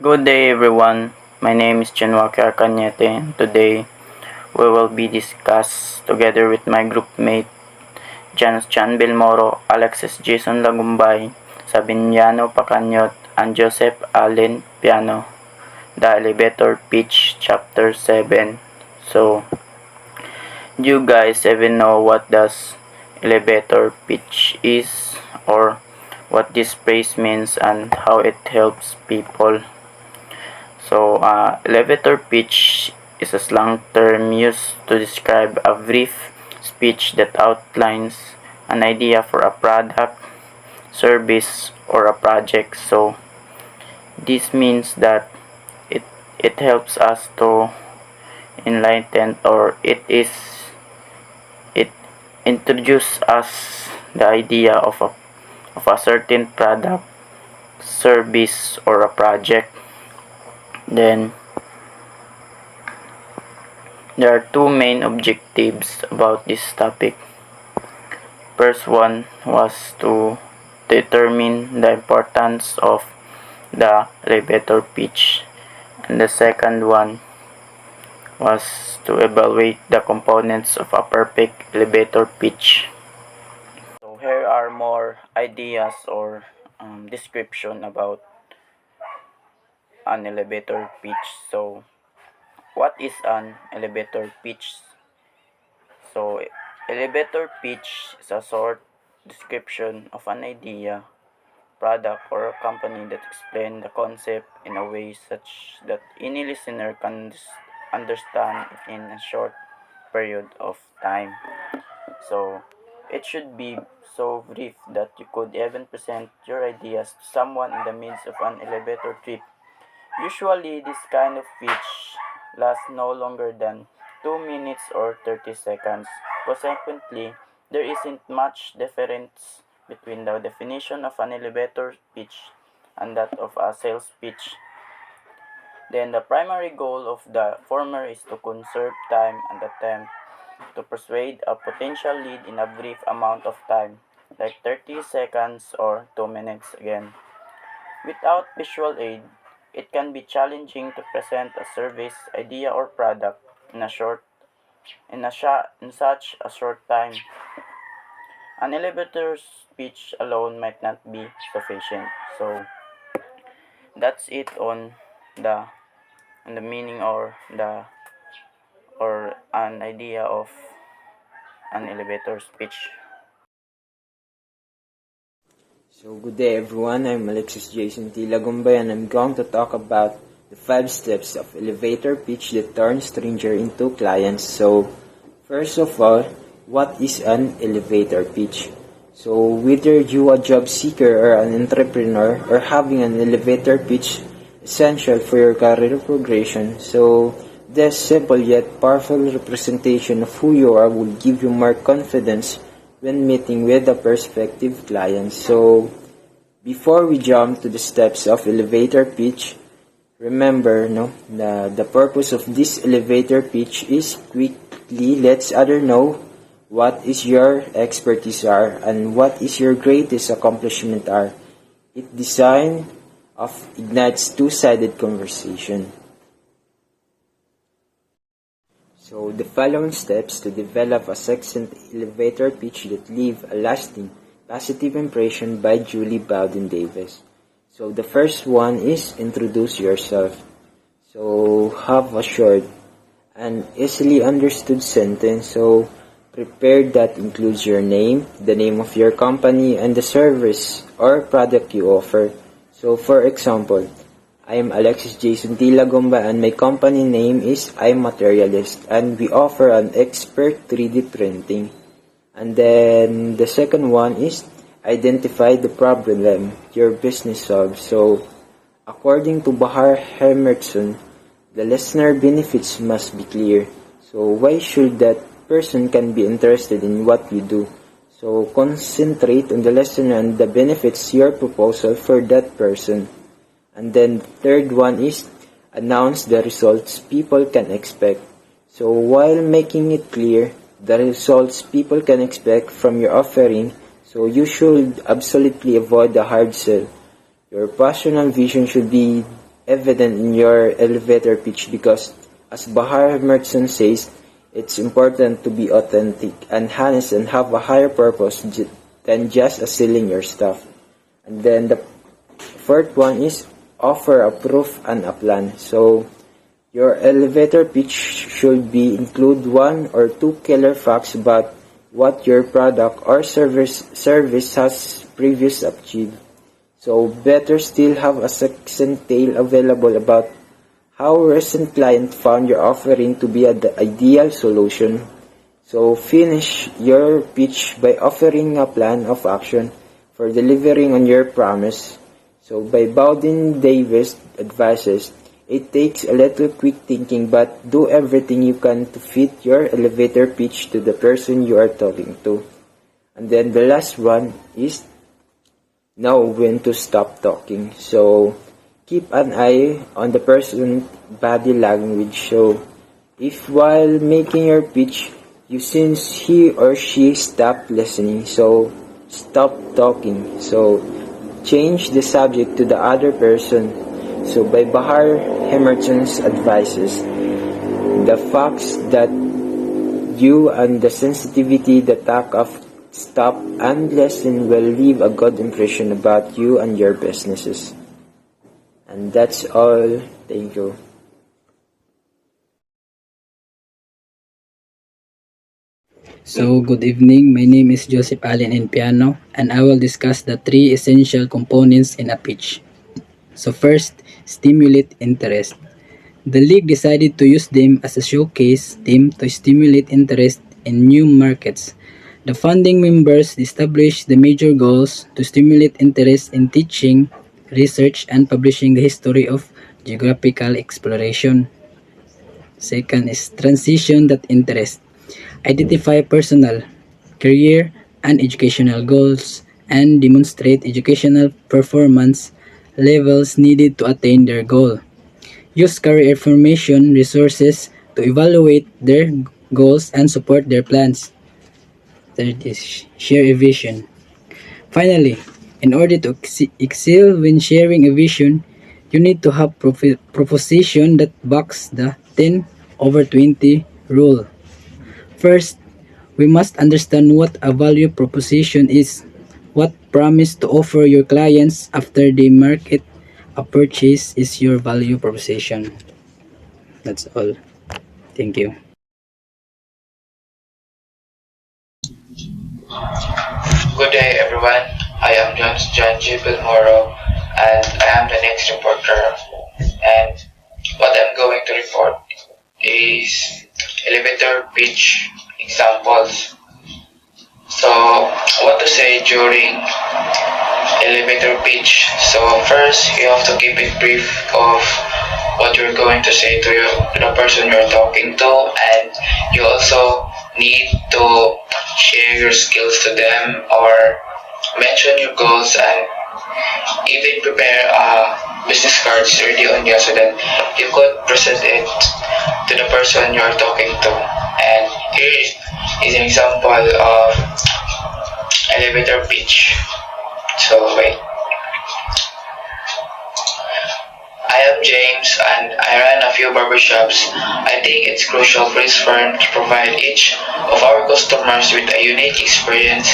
Good day everyone. My name is Chinwaki Arcañete and today we will be discuss together with my group mate Janus Chan Bilmoro, Alexis Jason Lagumbay, Sabiniano Pacanyot, and Joseph Allen Piano, the elevator pitch chapter 7. So, do you guys even know what does elevator pitch is or what this phrase means and how it helps people? So, elevator pitch is a slang term used to describe a brief speech that outlines an idea for a product, service, or a project. So, this means that it, it helps us to enlighten or it introduces us the idea of a certain product, service, or a project. Then, there are two main objectives about this topic. First one was to determine the importance of the elevator pitch, and the second one was to evaluate the components of a perfect elevator pitch. So here are more ideas or description about an elevator pitch. So what is an elevator pitch? So, elevator pitch is a short description of an idea, product, or a company that explains the concept in a way such that any listener can understand it in a short period of time. So, it should be so brief that you could even present your ideas to someone in the midst of an elevator trip. Usually, this kind of pitch lasts no longer than 2 minutes or 30 seconds. Consequently, there isn't much difference between the definition of an elevator pitch and that of a sales pitch. Then, the primary goal of the former is to conserve time and attempt to persuade a potential lead in a brief amount of time, like 30 seconds or 2 minutes again. Without visual aid, it can be challenging to present a service, idea, or product in such a short time. An elevator speech alone might not be sufficient. So that's it on the meaning or an idea of an elevator speech. So good day everyone, I'm Alexis Jason T. Lagumbay and I'm going to talk about the 5 steps of elevator pitch that turn stranger into clients. So first of all, what is an elevator pitch? So whether you a job seeker or an entrepreneur or having an elevator pitch essential for your career progression. So this simple yet powerful representation of who you are will give you more confidence when meeting with a prospective client. So, before we jump to the steps of elevator pitch, remember, the purpose of this elevator pitch is quickly lets others know what is your expertise are and what is your greatest accomplishment are. It design of ignites two-sided conversation. So, the following steps to develop a succinct elevator pitch that leave a lasting positive impression by Julie Bowden Davis. So, the first one is introduce yourself. So, have a short and easily understood sentence. So, prepare that includes your name, the name of your company, and the service or product you offer. So, for example, I am Alexis Jason T. Lagomba and my company name is iMaterialist and we offer an expert 3D printing. And then the second one is identify the problem your business solves. So according to Bahar Hermerson, the listener benefits must be clear. So why should that person can be interested in what you do? So concentrate on the listener and the benefits your proposal for that person. And then the third one is announce the results people can expect. So while making it clear the results people can expect from your offering, so you should absolutely avoid the hard sell. Your passion and vision should be evident in your elevator pitch because, as Bahar Emerson says, it's important to be authentic and honest and have a higher purpose than just selling your stuff. And then the fourth one is offer a proof and a plan. So your elevator pitch should be include one or two killer facts about what your product or service has previously achieved. So better still have a succinct tale available about how recent client found your offering to be the ideal solution. So finish your pitch by offering a plan of action for delivering on your promise. So by Bowden Davis advises, it takes a little quick thinking but do everything you can to fit your elevator pitch to the person you are talking to. And then the last one is know when to stop talking. So keep an eye on the person's body language. So if while making your pitch you sense he or she stopped listening, so stop talking. So change the subject to the other person. So by Bahar Emerson's advices, the facts that you and the sensitivity the talk of stop and listen will leave a good impression about you and your businesses. And that's all. Thank you. So, good evening. My name is Joseph Allen Piano, and I will discuss the three essential components in a pitch. So first, stimulate interest. The league decided to use them as a showcase theme to stimulate interest in new markets. The founding members established the major goals to stimulate interest in teaching, research, and publishing the history of geographical exploration. Second is transition that interest. Identify personal, career, and educational goals and demonstrate educational performance levels needed to attain their goal. Use career information resources to evaluate their goals and support their plans. Third is share a vision. Finally, in order to excel when sharing a vision, you need to have proposition that backs the 10/20 rule. First, we must understand what a value proposition is. What promise to offer your clients after they market a purchase is your value proposition. That's all. Thank you. Good day, everyone. I am John G. Moro, and I am the next reporter. And what I'm going to report is elevator pitch examples. So, what to say during elevator pitch? So, first, you have to keep it brief of what you're going to say to the person you're talking to, and you also need to share your skills to them or mention your goals and even prepare business cards ready on you so that you could present it to the person you're talking to. And here is an example of elevator pitch. So wait. I am James and I run a few barbershops. I think it's crucial for this firm to provide each of our customers with a unique experience.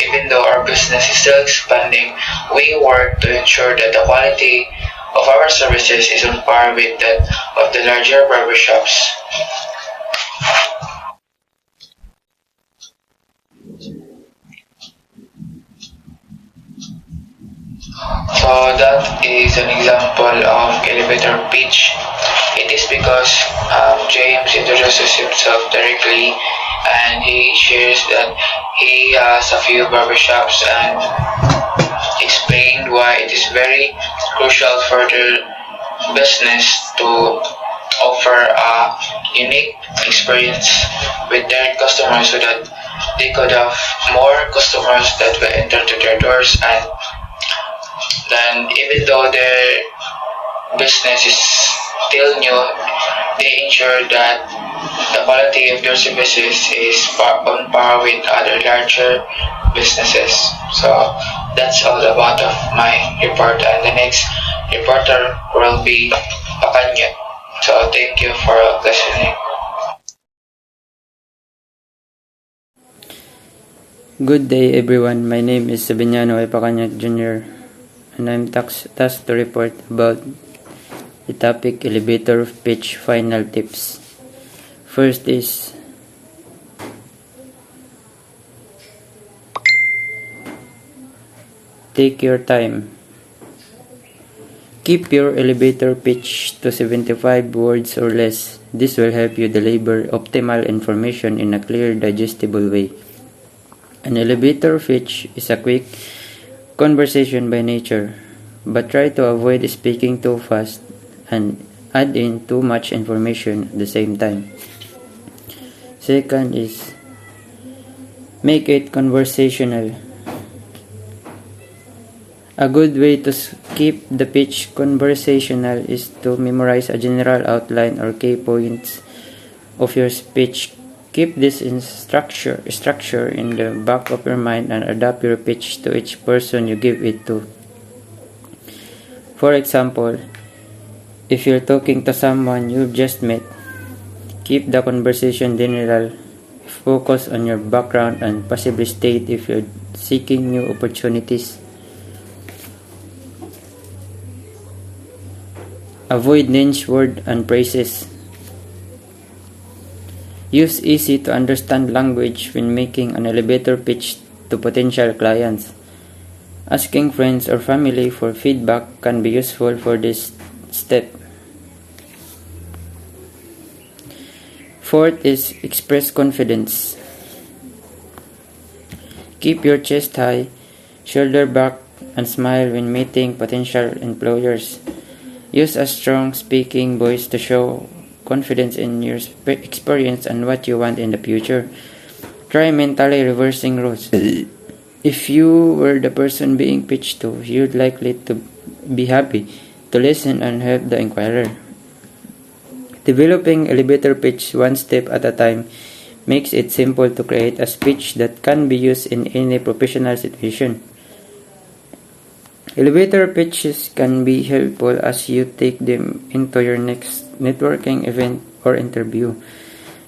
Even though our business is still expanding, we work to ensure that the quality of our services is on par with that of the larger barbershops. So that is an example of elevator pitch. It is because James introduces himself directly and he shares that he has a few barbershops and explained why it is very crucial for the business to offer a unique experience with their customers so that they could have more customers that will enter to their doors, and then even though their business is still new, they ensure that the quality of their services is on par with other larger businesses. So that's all about of my report, and the next reporter will be Apanya. So thank you for listening. Good day everyone, my name is Sabiniano Ipacanyat Jr. and I'm tasked to report about the topic elevator pitch final tips. First is take your time. Keep your elevator pitch to 75 words or less. This will help you deliver optimal information in a clear, digestible way. An elevator pitch is a quick conversation by nature, but try to avoid speaking too fast and add in too much information at the same time. Second is make it conversational. A good way to keep the pitch conversational is to memorize a general outline or key points of your speech. Keep this in structure in the back of your mind and adapt your pitch to each person you give it to. For example, if you're talking to someone you've just met, keep the conversation general, focus on your background and possibly state if you're seeking new opportunities. Avoid niche words and phrases. Use easy to understand language when making an elevator pitch to potential clients. Asking friends or family for feedback can be useful for this step. Fourth is express confidence. Keep your chest high, shoulder back, and smile when meeting potential employers. Use a strong speaking voice to show confidence in your experience and what you want in the future. Try mentally reversing roles. If you were the person being pitched to, you'd likely to be happy to listen and help the inquirer. Developing elevator pitch one step at a time makes it simple to create a speech that can be used in any professional situation. Elevator pitches can be helpful as you take them into your next networking event or interview.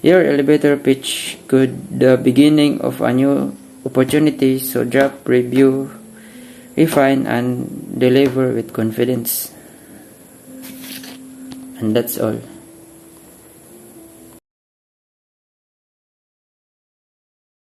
Your elevator pitch could be the beginning of a new opportunity, so draft, review, refine, and deliver with confidence. And that's all.